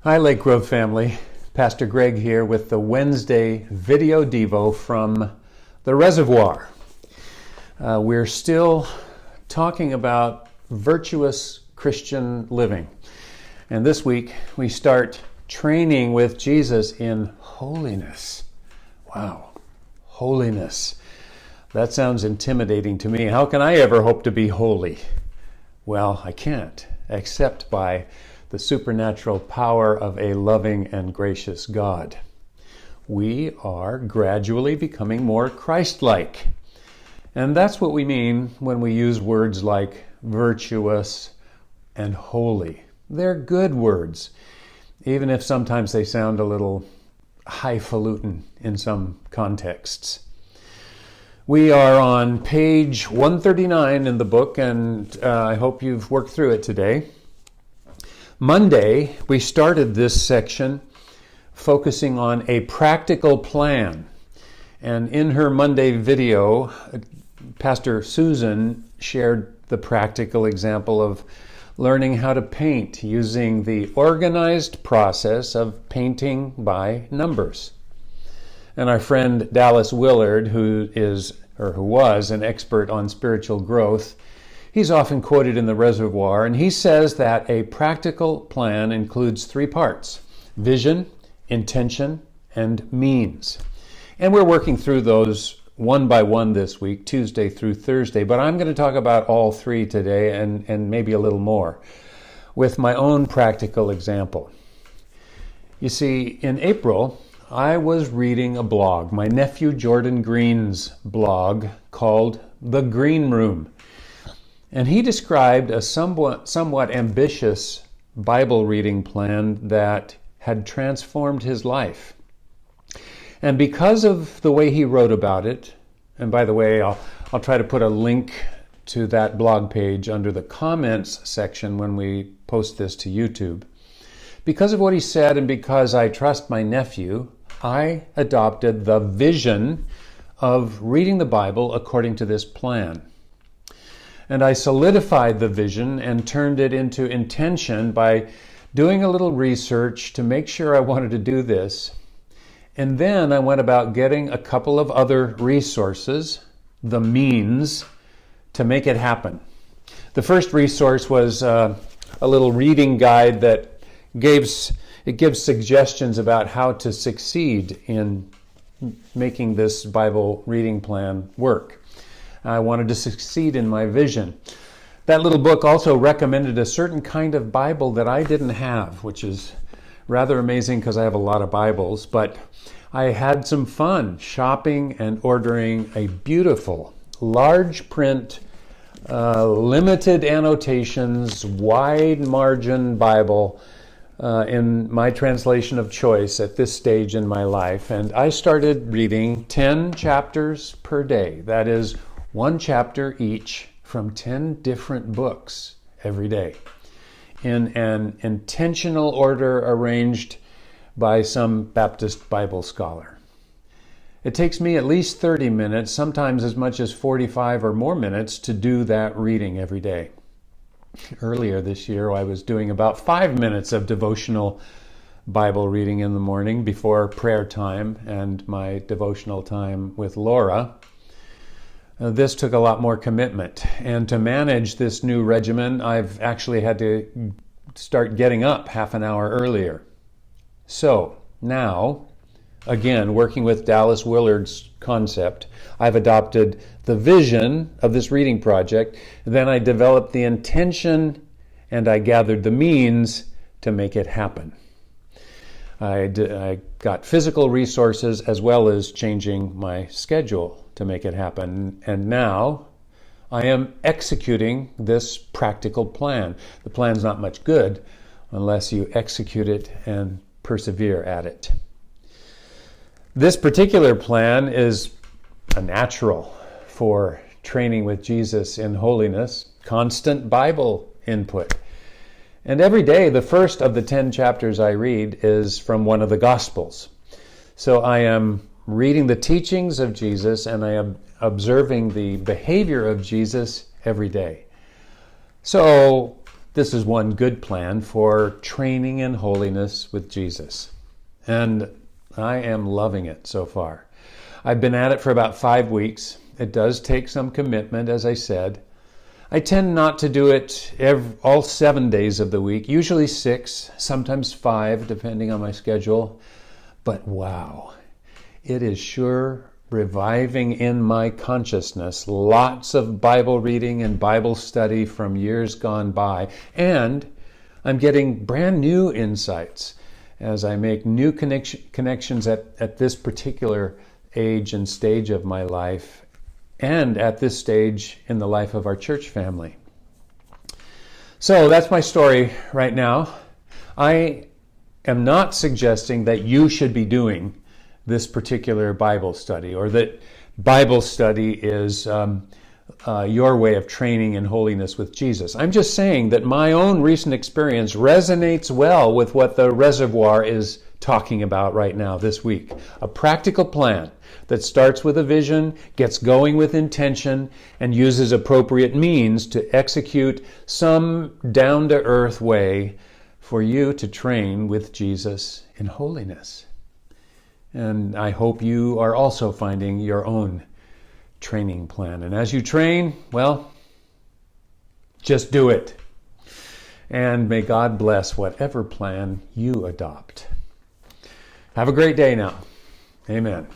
Hi, Lake Grove family. Pastor Graig here with the Wednesday video devo from the Reservoir. We're still talking about virtuous Christian living. And this week we start training with Jesus in holiness. Wow, holiness. That sounds intimidating to me. How can I ever hope to be holy? Well, I can't, except by the supernatural power of a loving and gracious God. We are gradually becoming more Christ-like. And that's what we mean when we use words like virtuous and holy. They're good words, even if sometimes they sound a little highfalutin in some contexts. We are on page 139 in the book, and I hope you've worked through it today. Monday, we started this section focusing on a practical plan. And in her Monday video, Pastor Susan shared the practical example of learning how to paint using the organized process of painting by numbers. And our friend Dallas Willard, who was an expert on spiritual growth, he's often quoted in the Reservoir, and he says that a practical plan includes three parts: vision, intention, and means. And we're working through those one by one this week, Tuesday through Thursday, but I'm going to talk about all three today and maybe a little more with my own practical example. You see, in April, I was reading a blog, my nephew Jordan Green's blog called The Green Room. And he described a somewhat ambitious Bible reading plan that had transformed his life. And because of the way he wrote about it, and by the way, I'll try to put a link to that blog page under the comments section when we post this to YouTube. Because of what he said and because I trust my nephew, I adopted the vision of reading the Bible according to this plan. And I solidified the vision and turned it into intention by doing a little research to make sure I wanted to do this. And then I went about getting a couple of other resources, the means, to make it happen. The first resource was a little reading guide that gives suggestions about how to succeed in making this Bible reading plan work. I wanted to succeed in my vision. That little book also recommended a certain kind of Bible that I didn't have, which is rather amazing because I have a lot of Bibles, but I had some fun shopping and ordering a beautiful, large print, limited annotations, wide margin Bible in my translation of choice at this stage in my life. And I started reading 10 chapters per day. That is, one chapter each from 10 different books every day in an intentional order arranged by some Baptist Bible scholar. It takes me at least 30 minutes, sometimes as much as 45 or more minutes to do that reading every day. Earlier this year, I was doing about 5 minutes of devotional Bible reading in the morning before prayer time and my devotional time with Laura. This took a lot more commitment, and to manage this new regimen, I've actually had to start getting up half an hour earlier. So now, again, working with Dallas Willard's concept, I've adopted the vision of this reading project, then I developed the intention, and I gathered the means to make it happen. I got physical resources as well as changing my schedule to make it happen. And now I am executing this practical plan. The plan's not much good unless you execute it and persevere at it. This particular plan is a natural for training with Jesus in holiness, constant Bible input. And every day, the first of the 10 chapters I read is from one of the Gospels. So I am reading the teachings of Jesus and I am observing the behavior of Jesus every day. So this is one good plan for training in holiness with Jesus. And I am loving it so far. I've been at it for about 5 weeks. It does take some commitment, as I said. I tend not to do it all 7 days of the week, usually 6, sometimes 5, depending on my schedule. But wow, it is sure reviving in my consciousness lots of Bible reading and Bible study from years gone by. And I'm getting brand new insights as I make new connections at this particular age and stage of my life, and at this stage in the life of our church family. So that's my story right now. I am not suggesting that you should be doing this particular Bible study, or that Bible study is your way of training in holiness with Jesus. I'm just saying that my own recent experience resonates well with what the Reservoir is talking about right now this week. A practical plan that starts with a vision, gets going with intention, and uses appropriate means to execute some down-to-earth way for you to train with Jesus in holiness. And I hope you are also finding your own training plan. And as you train, well, just do it. And may God bless whatever plan you adopt. Have a great day now. Amen.